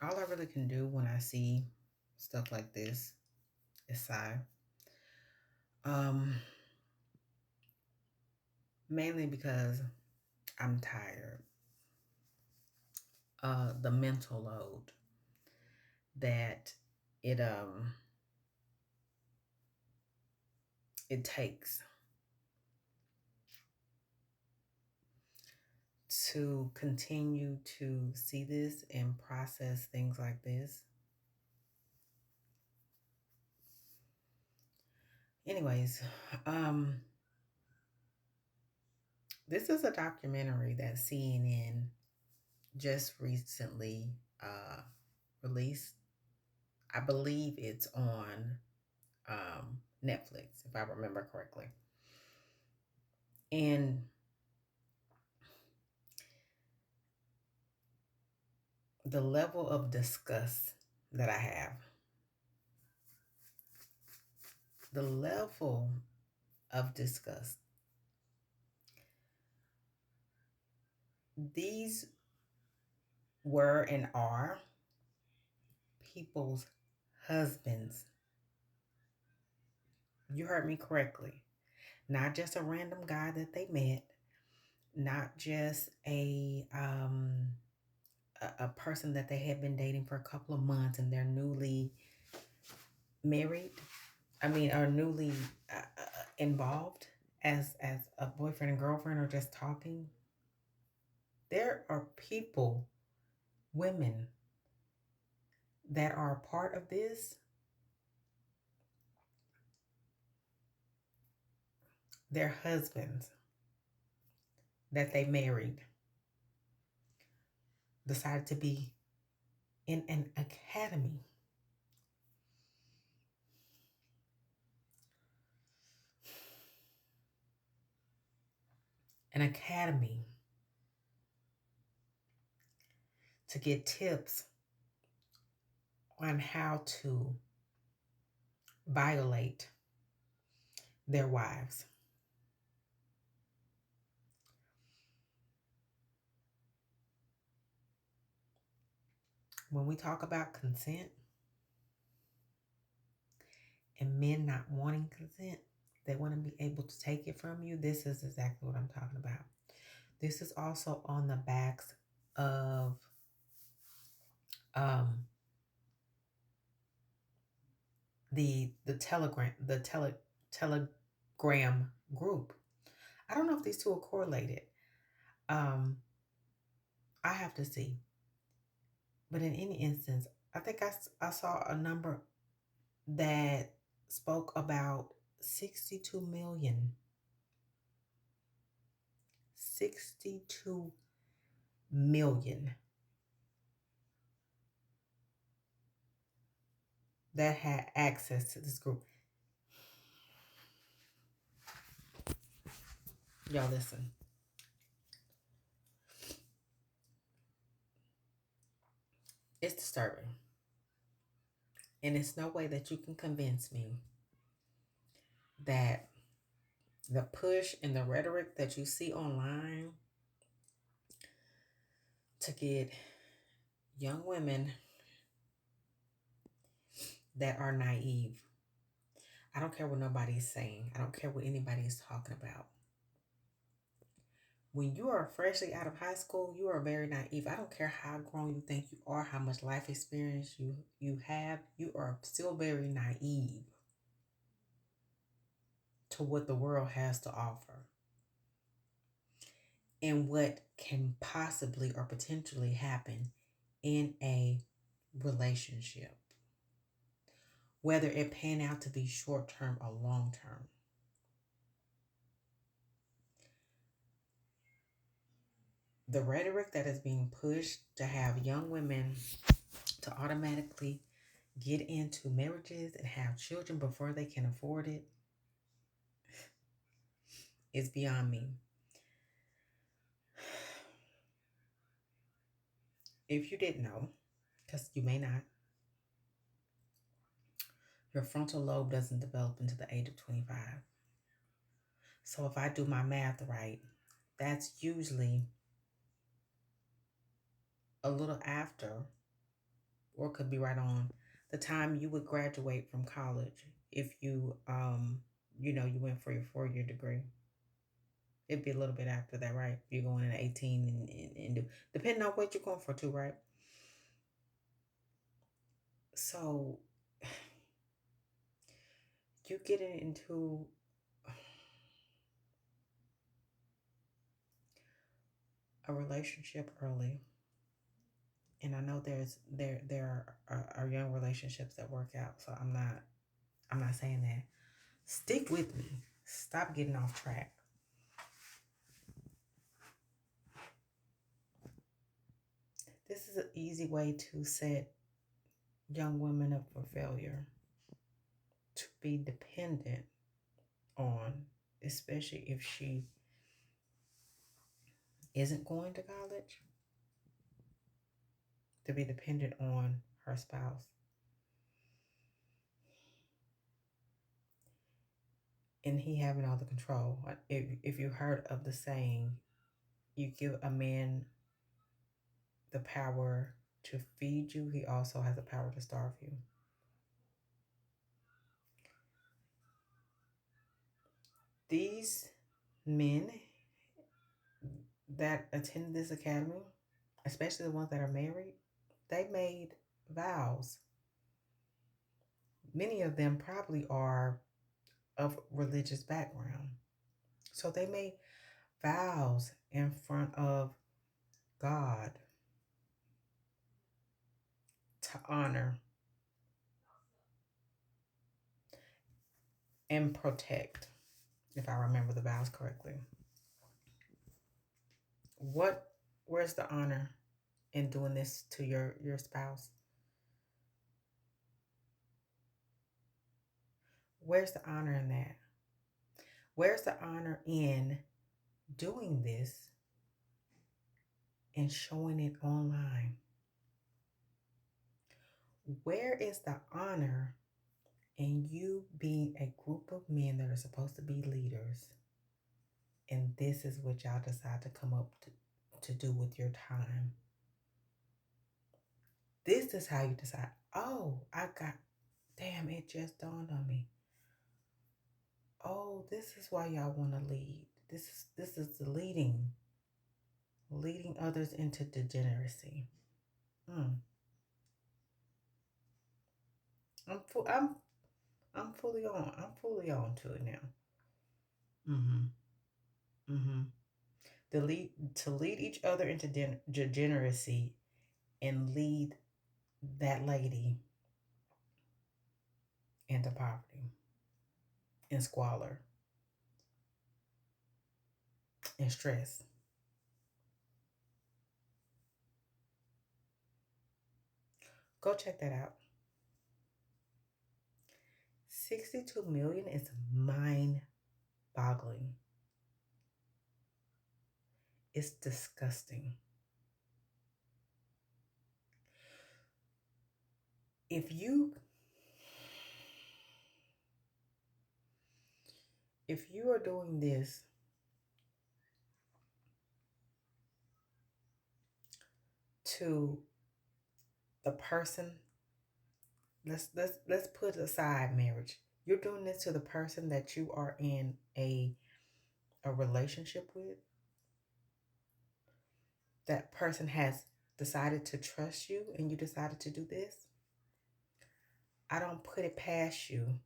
All I really can do when I see stuff like this is sigh. Um, Mainly because I'm tired. The mental load that it um it takes to continue to see this and process things like this. Anyways, um, this is a documentary that CNN just recently uh, released. I believe it's on Netflix, if I remember correctly. And the level of disgust that I have, the level of disgust, these were and are people's husbands. You heard me correctly. Not just a random guy that they met, not just a person that they had been dating for a couple of months and they're newly married. I mean, are newly involved as a boyfriend and girlfriend or just talking. There are people, women that are a part of this. Their husbands that they married decided to be in an academy to get tips on how to violate their wives. When we talk about consent and men not wanting consent, they want to be able to take it from you. This is exactly what I'm talking about. This is also on the backs of um, the telegram group. I don't know if these two are correlated. Um, I have to see. But in any instance, I think I saw a number that spoke about 62 million, 62 million that had access to this group. Y'all listen. It's disturbing. And it's no way that you can convince me that the push and the rhetoric that you see online to get young women that are naive. I don't care what nobody's saying. I don't care what anybody is talking about. When you are freshly out of high school, you are very naive. I don't care how grown you think you are, how much life experience you have, you are still very naive to what the world has to offer and what can possibly or potentially happen in a relationship, whether it pan out to be short term or long term. The rhetoric that is being pushed to have young women to automatically get into marriages and have children before they can afford it is beyond me. If you didn't know, because you may not, your frontal lobe doesn't develop until the age of 25. So if I do my math right, that's usually a little after or it could be right on the time you would graduate from college if you you went for your 4 year degree. It'd be a little bit after that, right? You're going in 18 and depending on what you're going for too, right? So you get into a relationship early, and I know there are young relationships that work out. So I'm not saying that. Stick with me. Stop getting off track. This is an easy way to set young women up for failure, to be dependent on, especially if she isn't going to college, to be dependent on her spouse. And he having all the control. If you heard of the saying, you give a man the power to feed you, he also has the power to starve you. These men that attended this academy, especially the ones that are married, they made vows. Many of them probably are of religious background. So they made vows in front of God to honor and protect, if I remember the vows correctly. What where's the honor in doing this to your spouse? Where's the honor in that? Where's the honor in doing this and showing it online? Where is the honor in you being a group of men that are supposed to be leaders, and this is what y'all decide to come up to do with your time? This is how you decide, oh, damn, it just dawned on me. Oh, this is why y'all want to lead. This is the leading others into degeneracy. Mm. I'm fully on. I'm fully on to it now. Mm-hmm. Mm-hmm. To lead each other into degeneracy and lead that lady into poverty and squalor and stress. Go check that out. 62 million is mind boggling. It's disgusting. If you are doing this to the person, let's put aside marriage. You're doing this to the person that you are in a relationship with. That person has decided to trust you and you decided to do this. I don't put it past you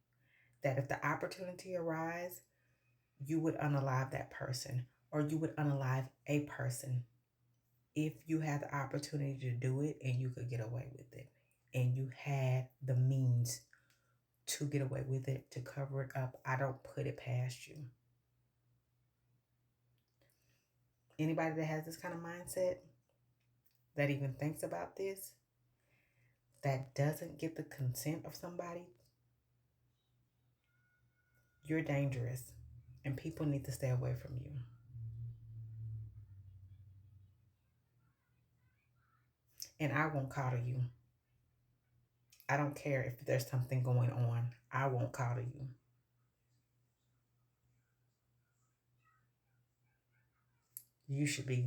that if the opportunity arises, you would unalive that person, or you would unalive a person if you had the opportunity to do it and you could get away with it, and you had the means to get away with it, to cover it up. I don't put it past you. Anybody that has this kind of mindset, that even thinks about this, that doesn't get the consent of somebody, you're dangerous and people need to stay away from you. And I won't coddle you. I don't care if there's something going on. I won't coddle you. You should be